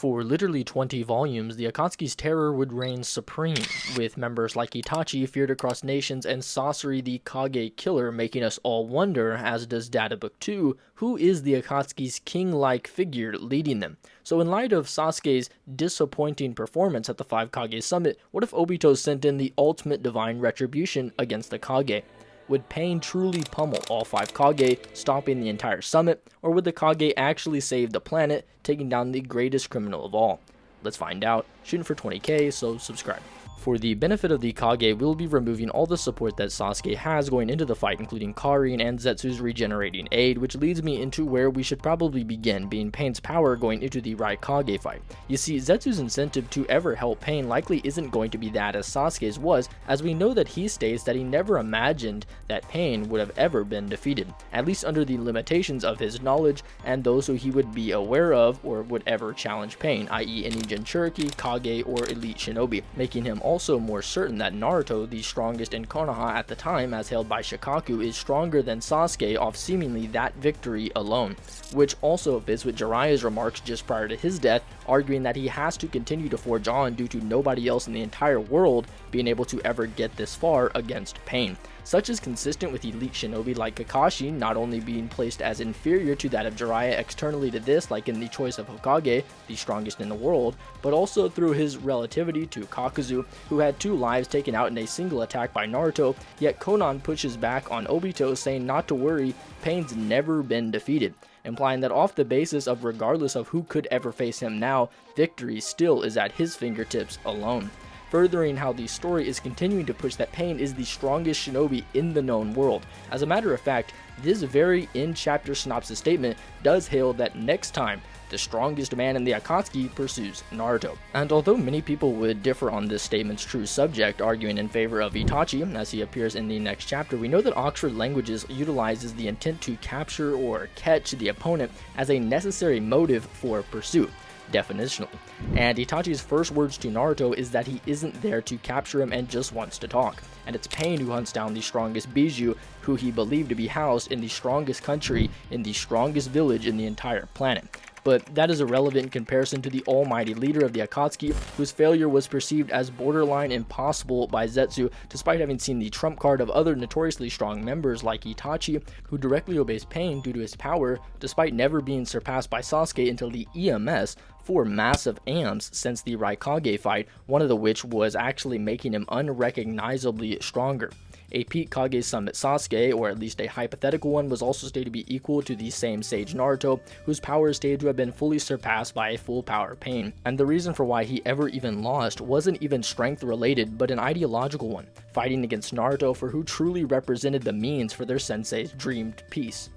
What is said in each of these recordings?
For literally 20 volumes, the Akatsuki's terror would reign supreme, with members like Itachi feared across nations and Sasori the Kage killer making us all wonder, as does Data Book 2, who is the Akatsuki's king-like figure leading them. So in light of Sasuke's disappointing performance at the 5 Kage Summit, what if Obito sent in the ultimate divine retribution against the Kage? Would Pain truly pummel all 5 Kage, stopping the entire summit, or would the Kage actually save the planet, taking down the greatest criminal of all? Let's find out. Shooting for 20k, so subscribe. For the benefit of the Kage, we'll be removing all the support that Sasuke has going into the fight, including Karin and Zetsu's regenerating aid, which leads me into where we should probably begin, being Pain's power going into the Raikage fight. You see, Zetsu's incentive to ever help Pain likely isn't going to be that as Sasuke's was, as we know that he states that he never imagined that Pain would have ever been defeated, at least under the limitations of his knowledge and those who he would be aware of or would ever challenge Pain, i.e. any Jinchuriki, Kage, or elite shinobi, making him also more certain that Naruto, the strongest in Konoha at the time as hailed by Shikaku, is stronger than Sasuke off seemingly that victory alone, which also fits with Jiraiya's remarks just prior to his death, arguing that he has to continue to forge on due to nobody else in the entire world being able to ever get this far against Pain. Such is consistent with elite shinobi like Kakashi not only being placed as inferior to that of Jiraiya externally to this, like in the choice of Hokage, the strongest in the world, but also through his relativity to Kakuzu, who had 2 lives taken out in a single attack by Naruto, yet Konan pushes back on Obito saying not to worry, Pain's never been defeated, implying that off the basis of regardless of who could ever face him now, victory still is at his fingertips alone, furthering how the story is continuing to push that Pain is the strongest shinobi in the known world. As a matter of fact, this very in-chapter synopsis statement does hail that next time, the strongest man in the Akatsuki pursues Naruto. And although many people would differ on this statement's true subject, arguing in favor of Itachi as he appears in the next chapter, we know that Oxford Languages utilizes the intent to capture or catch the opponent as a necessary motive for pursuit, definitionally. And Itachi's first words to Naruto is that he isn't there to capture him and just wants to talk. And it's Pain who hunts down the strongest Biju, who he believed to be housed in the strongest country, in the strongest village in the entire planet. But that is irrelevant in comparison to the almighty leader of the Akatsuki, whose failure was perceived as borderline impossible by Zetsu, despite having seen the trump card of other notoriously strong members like Itachi, who directly obeys Pain due to his power, despite never being surpassed by Sasuke until the EMS, 4 massive AMs since the Raikage fight, one of which was actually making him unrecognizably stronger. A peak Kage Summit Sasuke, or at least a hypothetical one, was also stated to be equal to the same Sage Naruto, whose power is stated to have been fully surpassed by a full power Pain. And the reason for why he ever even lost wasn't even strength related, but an ideological one, fighting against Naruto for who truly represented the means for their sensei's dreamed peace.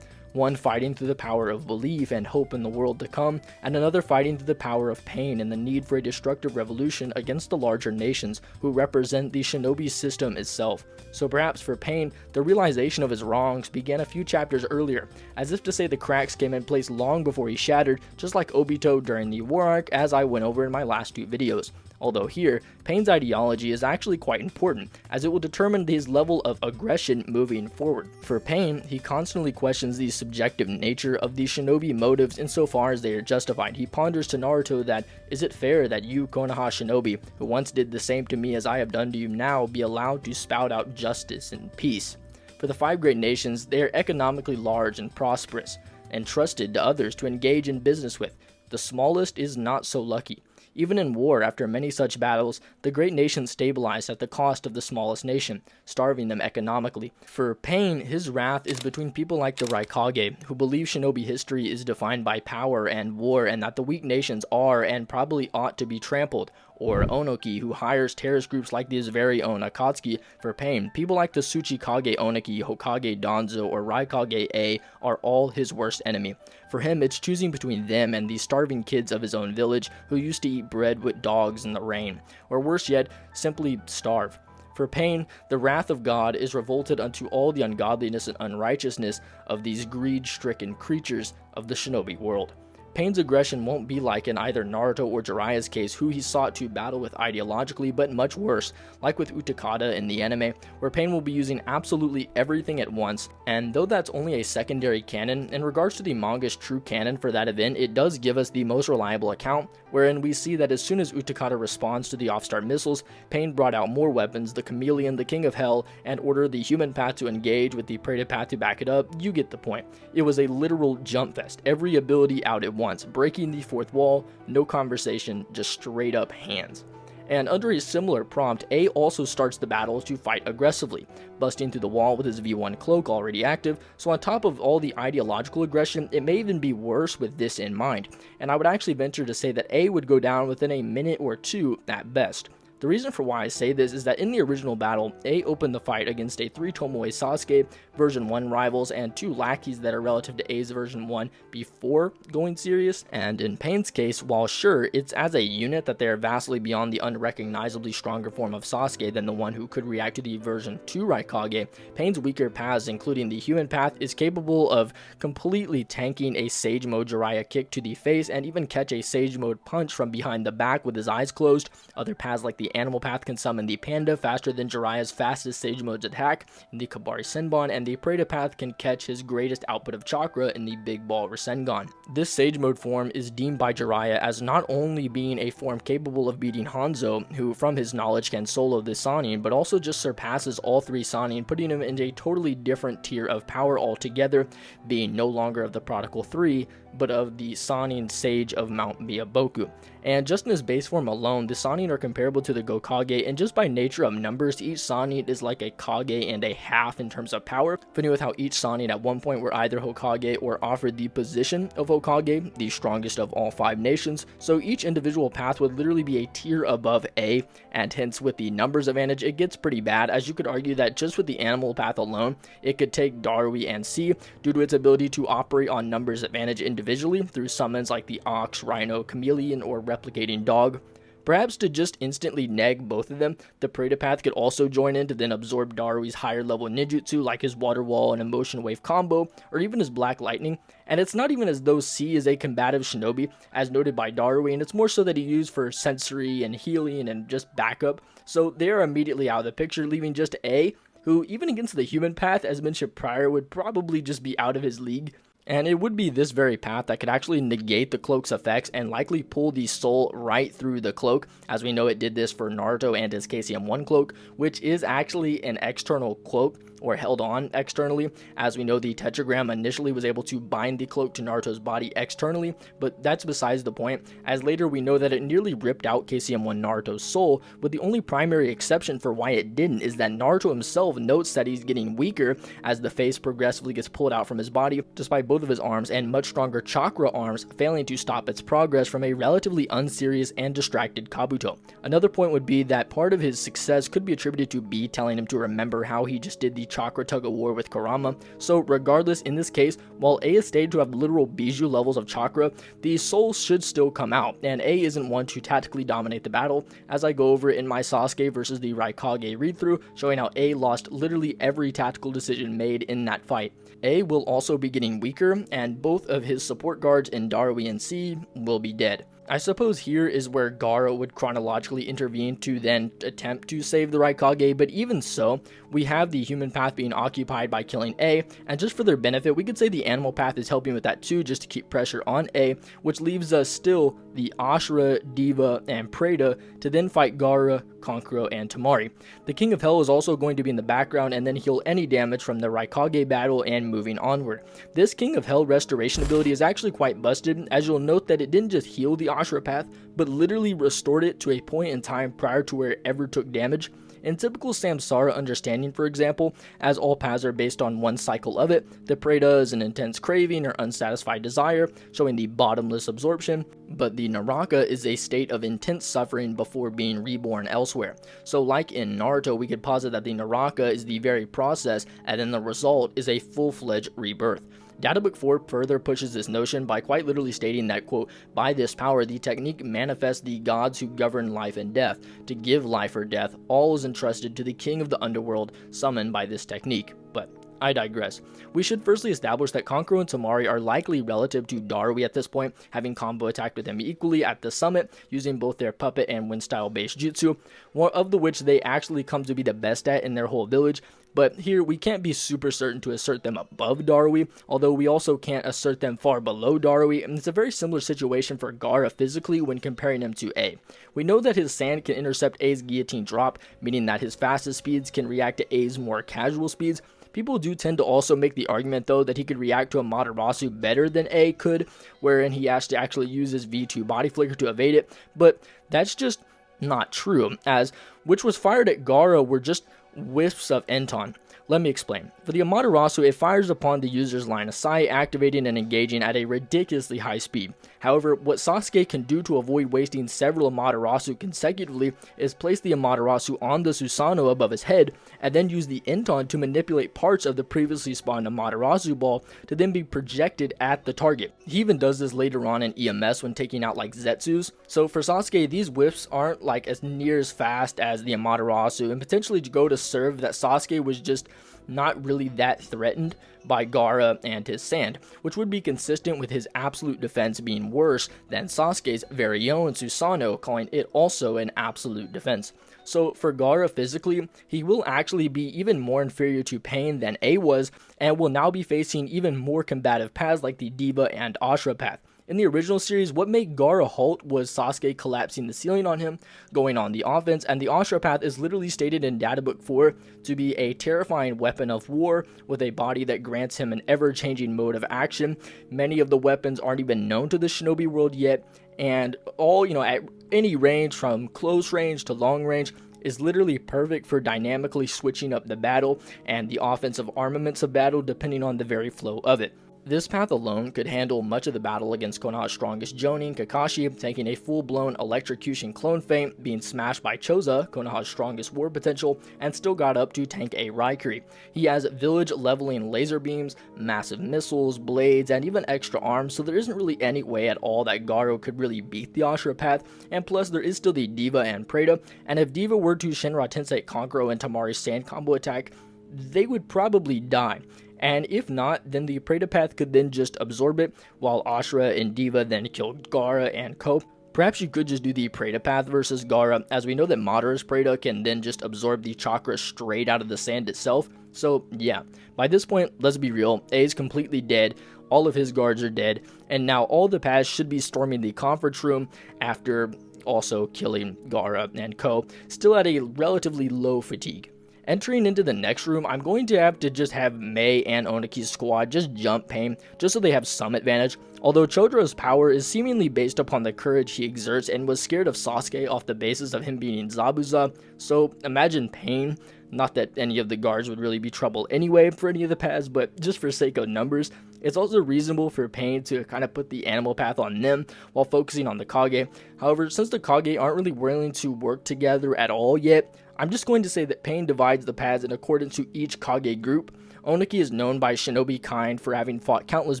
One fighting through the power of belief and hope in the world to come, and another fighting through the power of pain and the need for a destructive revolution against the larger nations who represent the shinobi system itself. So perhaps for Pain, the realization of his wrongs began a few chapters earlier, as if to say the cracks came in place long before he shattered, just like Obito during the war arc, as I went over in my last 2 videos. Although here, Pain's ideology is actually quite important, as it will determine his level of aggression moving forward. For Pain, he constantly questions the subjective nature of the shinobi motives insofar as they are justified. He ponders to Naruto that, is it fair that you, Konoha shinobi, who once did the same to me as I have done to you now, be allowed to spout out justice and peace? For the 5 great nations, they are economically large and prosperous, and trusted to others to engage in business with. The smallest is not so lucky. Even in war, after many such battles, the great nations stabilized at the cost of the smallest nation, starving them economically. For Pain, his wrath is between people like the Raikage, who believe shinobi history is defined by power and war, and that the weak nations are and probably ought to be trampled, or Onoki, who hires terrorist groups like his very own Akatsuki for Pain. People like the Tsuchikage Onoki, Hokage Danzo, or Raikage A are all his worst enemy. For him, it's choosing between them and the starving kids of his own village who used to eat bread with dogs in the rain, or worse yet, simply starve. For Pain, the wrath of God is revolted unto all the ungodliness and unrighteousness of these greed-stricken creatures of the shinobi world. Pain's aggression won't be like in either Naruto or Jiraiya's case, who he sought to battle with ideologically, but much worse, like with Utakata in the anime, where Pain will be using absolutely everything at once. And though that's only a secondary canon, in regards to the manga's true canon for that event, it does give us the most reliable account, wherein we see that as soon as Utakata responds to the off-star missiles, Pain brought out more weapons, the Chameleon, the King of Hell, and ordered the human path to engage with the Preta path to back it up. You get the point. It was a literal jump fest, every ability out at once, breaking the fourth wall, no conversation, just straight up hands. And under a similar prompt, A also starts the battle to fight aggressively, busting through the wall with his V1 cloak already active, so on top of all the ideological aggression, it may even be worse with this in mind, and I would actually venture to say that A would go down within a minute or two at best. The reason for why I say this is that in the original battle, A opened the fight against a 3 Tomoe Sasuke version 1 rivals and 2 lackeys that are relative to A's version 1 before going serious, and in Pain's case, while sure, it's as a unit that they are vastly beyond the unrecognizably stronger form of Sasuke than the one who could react to the version 2 Raikage, Pain's weaker paths, including the human path, is capable of completely tanking a Sage Mode Jiraiya kick to the face and even catch a Sage Mode punch from behind the back with his eyes closed. Other paths like the Animal Path can summon the Panda faster than Jiraiya's fastest Sage Mode's attack in the Kabari Senbon, and the Preta Path can catch his greatest output of chakra in the Big Ball Rasengan. This Sage Mode form is deemed by Jiraiya as not only being a form capable of beating Hanzo, who from his knowledge can solo the Sannin, but also just surpasses all 3 Sannin, putting him into a totally different tier of power altogether, being no longer of the Prodigal 3, but of the Sannin Sage of Mount Miyaboku. And just in his base form alone, the Sannin are comparable to the Gokage, and just by nature of numbers, each Sannin is like a Kage and a half in terms of power, fitting with how each Sannin at one point were either Hokage or offered the position of Hokage, the strongest of all 5 nations, so each individual path would literally be a tier above A, and hence with the numbers advantage, it gets pretty bad, as you could argue that just with the Animal Path alone, it could take Darui and C, due to its ability to operate on numbers advantage individually through summons like the Ox, Rhino, Chameleon, or Replicating Dog. Perhaps to just instantly neg both of them, the Preta Path could also join in to then absorb Darui's higher level ninjutsu like his Water Wall and Emotion Wave combo, or even his Black Lightning. And it's not even as though C is a combative shinobi, as noted by Darui, and it's more so that he used for sensory and healing and just backup, so they are immediately out of the picture, leaving just A, who even against the human path, as mentioned prior, would probably just be out of his league. And it would be this very path that could actually negate the cloak's effects and likely pull the soul right through the cloak, as we know it did this for Naruto and his KCM1 cloak, which is actually an external cloak, or held on externally. As we know, the tetragram initially was able to bind the cloak to Naruto's body externally, but that's besides the point, as later we know that it nearly ripped out KCM1 Naruto's soul, with the only primary exception for why it didn't is that Naruto himself notes that he's getting weaker as the face progressively gets pulled out from his body, despite both of his arms and much stronger chakra arms failing to stop its progress from a relatively unserious and distracted Kabuto. Another point would be that part of his success could be attributed to B telling him to remember how he just did the chakra tug of war with Kurama, so regardless in this case, while A is stated to have literal Bijou levels of chakra, the soul should still come out, and A isn't one to tactically dominate the battle, as I go over in my Sasuke versus the Raikage read-through, showing how A lost literally every tactical decision made in that fight. A will also be getting weaker, and both of his support guards in Darui and C will be dead. I suppose here is where Gaara would chronologically intervene to then attempt to save the Raikage, but even so, we have the human path being occupied by killing A, and just for their benefit, we could say the animal path is helping with that too, just to keep pressure on A, which leaves us still the Ashura, Diva, and Preta to then fight Gaara, Kankuro, and Tamari. The King of Hell is also going to be in the background and then heal any damage from the Raikage battle and moving onward. This King of Hell restoration ability is actually quite busted, as you'll note that it didn't just heal the Ashura path, but literally restored it to a point in time prior to where it ever took damage. In typical Samsara understanding, for example, as all paths are based on one cycle of it, the Preta is an intense craving or unsatisfied desire, showing the bottomless absorption, but the Naraka is a state of intense suffering before being reborn elsewhere. So like in Naruto, we could posit that the Naraka is the very process, and then the result is a full-fledged rebirth. Databook 4 further pushes this notion by quite literally stating that, quote, by this power the technique manifests the gods who govern life and death. To give life or death, all is entrusted to the king of the underworld, summoned by this technique. But I digress. We should firstly establish that Kankuro and Tamari are likely relative to Darui at this point, having combo attacked with them equally at the summit, using both their puppet and wind style based jutsu, one of the which they actually come to be the best at in their whole village. But here, we can't be super certain to assert them above Darui, although we also can't assert them far below Darui, and it's a very similar situation for Gaara physically when comparing him to A. We know that his sand can intercept A's guillotine drop, meaning that his fastest speeds can react to A's more casual speeds. People do tend to also make the argument, though, that he could react to a Amaterasu better than A could, wherein he has to actually use his V2 body flicker to evade it, but that's just not true, as which was fired at Gaara were just wisps of Enton. Let me explain. For the Amaterasu, it fires upon the user's line of sight, activating and engaging at a ridiculously high speed. However, what Sasuke can do to avoid wasting several Amaterasu consecutively is place the Amaterasu on the Susanoo above his head, and then use the Enton to manipulate parts of the previously spawned Amaterasu ball to then be projected at the target. He even does this later on in EMS when taking out like Zetsus. So for Sasuke, these whiffs aren't like as near as fast as the Amaterasu, and potentially go to serve that Sasuke was just not really that threatened by Gaara and his sand, which would be consistent with his absolute defense being worse than Sasuke's very own Susanoo, calling it also an absolute defense. So for Gaara physically, he will actually be even more inferior to Pain than A was, and will now be facing even more combative paths like the Diva and Ashura path. In the original series, what made Gaara halt was Sasuke collapsing the ceiling on him, going on the offense, and the Ashura path is literally stated in Databook 4 to be a terrifying weapon of war with a body that grants him an ever-changing mode of action. Many of the weapons aren't even known to the shinobi world yet, and all, at any range from close range to long range, is literally perfect for dynamically switching up the battle and the offensive armaments of battle depending on the very flow of it. This path alone could handle much of the battle against Konoha's strongest Jonin, Kakashi, taking a full-blown electrocution clone feint, being smashed by Choza, Konoha's strongest war potential, and still got up to tank a Raikage. He has village-leveling laser beams, massive missiles, blades, and even extra arms, so there isn't really any way at all that Gaara could really beat the Ashura path, and plus there is still the Diva and Preta, and if Diva were to Shinra Tensei Kankuro and Tamari's sand combo attack, they would probably die. And if not, then the Preta path could then just absorb it, while Ashura and Diva then kill Gaara and Ko. Perhaps you could just do the Preta path versus Gaara, as we know that Madara's Preta can then just absorb the chakra straight out of the sand itself. So yeah, by this point, let's be real, A is completely dead, all of his guards are dead, and now all the paths should be storming the conference room after also killing Gaara and Ko, still at a relatively low fatigue. Entering into the next room, I'm going to have Mei and Oniki's squad just jump Pain, just so they have some advantage. Although Chodra's power is seemingly based upon the courage he exerts and was scared of Sasuke off the basis of him being Zabuza, so imagine Pain. Not that any of the guards would really be trouble anyway for any of the paths, but just for sake of numbers, it's also reasonable for Pain to kind of put the animal path on them while focusing on the Kage. However, since the Kage aren't really willing to work together at all yet, I'm just going to say that Pain divides the paths in accordance to each Kage group. Oniki is known by shinobi kind for having fought countless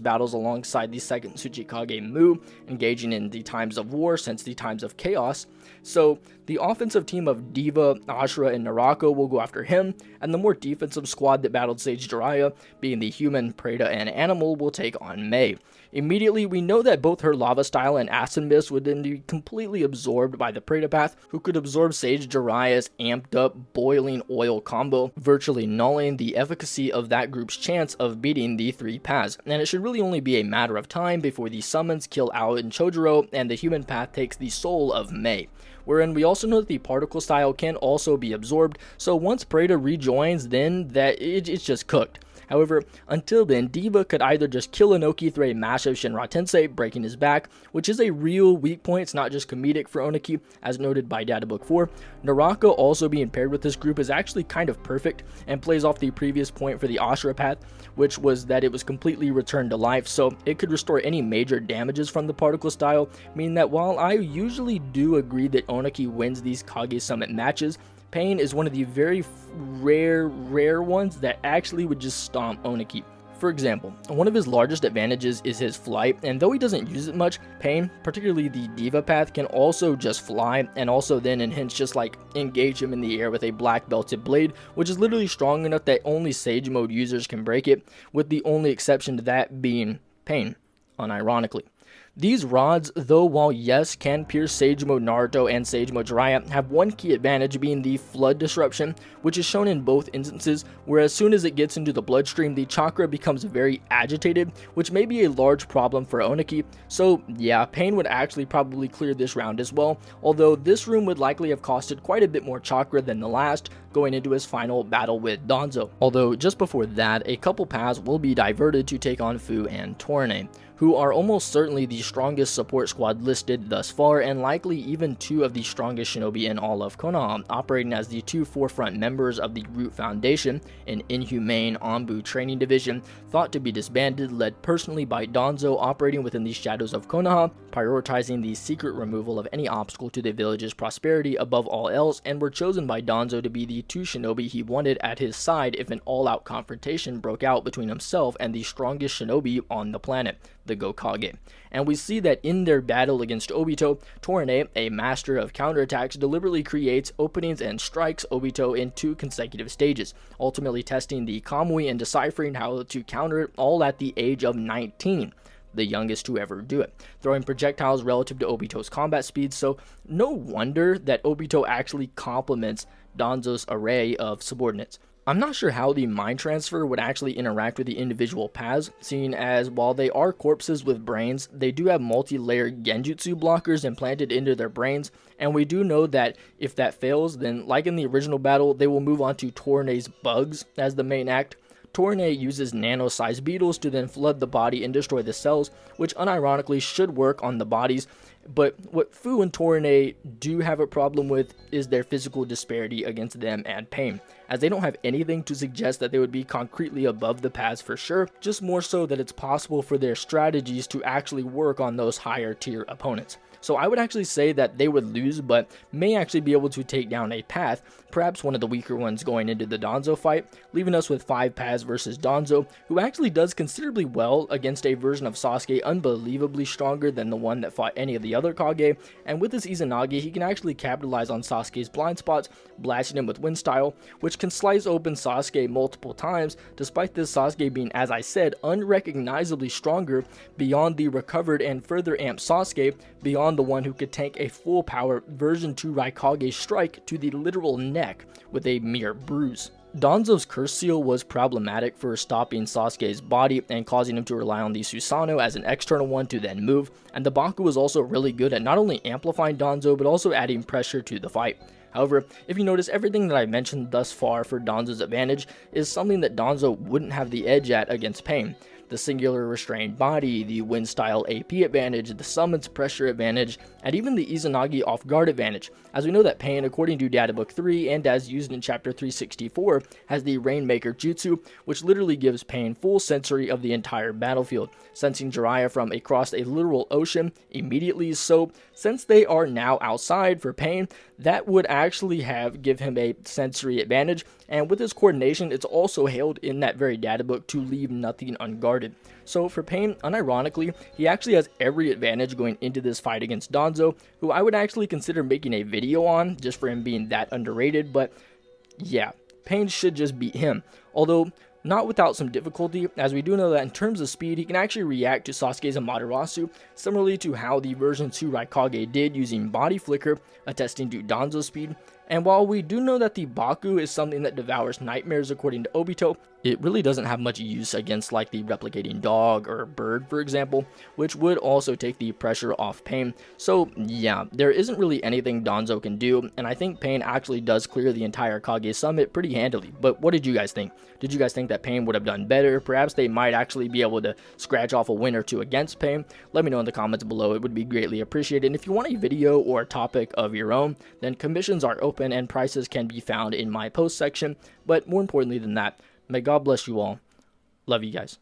battles alongside the second Tsuchikage Mu, engaging in the times of war since the times of chaos. So the offensive team of Diva, Ashura, and Narako will go after him, and the more defensive squad that battled Sage Jiraiya, being the human, Preta, and animal, will take on Mei. Immediately, we know that both her lava style and acid mist would then be completely absorbed by the Preta path, who could absorb Sage Jiraiya's amped up boiling oil combo, virtually nulling the efficacy of that group's chance of beating the three paths. And it should really only be a matter of time before the summons kill Ao and Chojuro, and the human path takes the soul of Mei. Wherein we also know that the particle style can also be absorbed, so once Preta rejoins, then it's just cooked. However, until then, Diva could either just kill Inoki through a massive Shinra Tensei, breaking his back, which is a real weak point, it's not just comedic for Oniki, as noted by Databook 4. Narako also being paired with this group is actually kind of perfect, and plays off the previous point for the Ashura path, which was that it was completely returned to life, so it could restore any major damages from the particle style, meaning that while I usually do agree that Oniki wins these Kage Summit matches, Pain is one of the very rare ones that actually would just stomp Oniki. For example, one of his largest advantages is his flight, and though he doesn't use it much, Pain, particularly the Diva path, can also just fly, and also then in hints just like engage him in the air with a black belted blade, which is literally strong enough that only Sage Mode users can break it, with the only exception to that being Pain, unironically. These rods, though while yes can pierce Sage Mode Naruto and Sage Mode Jiraiya, have one key advantage being the flood disruption, which is shown in both instances, where as soon as it gets into the bloodstream, the chakra becomes very agitated, which may be a large problem for Oniki. So yeah, Pain would actually probably clear this round as well, although this room would likely have costed quite a bit more chakra than the last, going into his final battle with Danzo. Although just before that, a couple paths will be diverted to take on Fu and Torne, who are almost certainly the strongest support squad listed thus far, and likely even two of the strongest shinobi in all of Konoha, operating as the two forefront members of the Root Foundation, an inhumane Anbu training division thought to be disbanded, led personally by Danzo, operating within the shadows of Konoha, prioritizing the secret removal of any obstacle to the village's prosperity above all else, and were chosen by Danzo to be the two shinobi he wanted at his side if an all-out confrontation broke out between himself and the strongest shinobi on the planet, the Kage. And we see that in their battle against Obito, Torne, a master of counterattacks, deliberately creates openings and strikes Obito in 2 consecutive stages, ultimately testing the Kamui and deciphering how to counter it, all at the age of 19. The youngest to ever do it, throwing projectiles relative to Obito's combat speed, so no wonder that Obito actually complements Danzo's array of subordinates. I'm not sure how the mind transfer would actually interact with the individual paths, seeing as while they are corpses with brains, they do have multi-layered genjutsu blockers implanted into their brains, and we do know that if that fails, then like in the original battle, they will move on to Torne's bugs as the main act. Torne uses nano-sized beetles to then flood the body and destroy the cells, which unironically should work on the bodies, but what Fu and Torne do have a problem with is their physical disparity against them and Pain, as they don't have anything to suggest that they would be concretely above the paths for sure, just more so that it's possible for their strategies to actually work on those higher tier opponents. So I would actually say that they would lose, but may actually be able to take down a path, perhaps one of the weaker ones going into the Danzo fight, leaving us with 5 paths versus Danzo, who actually does considerably well against a version of Sasuke unbelievably stronger than the one that fought any of the other Kage, and with his Izanagi, he can actually capitalize on Sasuke's blind spots, blasting him with wind style, which can slice open Sasuke multiple times, despite this Sasuke being, as I said, unrecognizably stronger beyond the recovered and further amped Sasuke, beyond the one who could tank a full power version 2 Raikage strike to the literal neck with a mere bruise. Danzo's curse seal was problematic for stopping Sasuke's body and causing him to rely on the Susanoo as an external one to then move, and the Baku was also really good at not only amplifying Danzo but also adding pressure to the fight. However, if you notice, everything that I mentioned thus far for Danzo's advantage is something that Danzo wouldn't have the edge at against Pain. The singular restrained body, the wind style AP advantage, the summons pressure advantage, and even the Izanagi off guard advantage, as we know that Pain, according to Data Book 3 and as used in chapter 364, has the Rainmaker Jutsu, which literally gives Pain full sensory of the entire battlefield, sensing Jiraiya from across a literal ocean immediately. So since they are now outside for Pain, that would actually give him a sensory advantage, and with his coordination, it's also hailed in that very data book to leave nothing unguarded. So for Pain, unironically, he actually has every advantage going into this fight against Danzo, who I would actually consider making a video on, just for him being that underrated, but yeah, Pain should just beat him. Although, not without some difficulty, as we do know that in terms of speed, he can actually react to Sasuke's Amaterasu, similarly to how the version 2 Raikage did using Body Flicker, attesting to Danzo's speed. And while we do know that the Baku is something that devours nightmares according to Obito, it really doesn't have much use against like the replicating dog or bird, for example, which would also take the pressure off Pain. So yeah, there isn't really anything Danzo can do, and I think Pain actually does clear the entire Kage summit pretty handily. But what did you guys think? Did you guys think that Pain would have done better? Perhaps they might actually be able to scratch off a win or two against Pain? Let me know in the comments below, it would be greatly appreciated. And if you want a video or a topic of your own, then commissions are open and prices can be found in my post section. But more importantly than that, may God bless you all. Love you guys.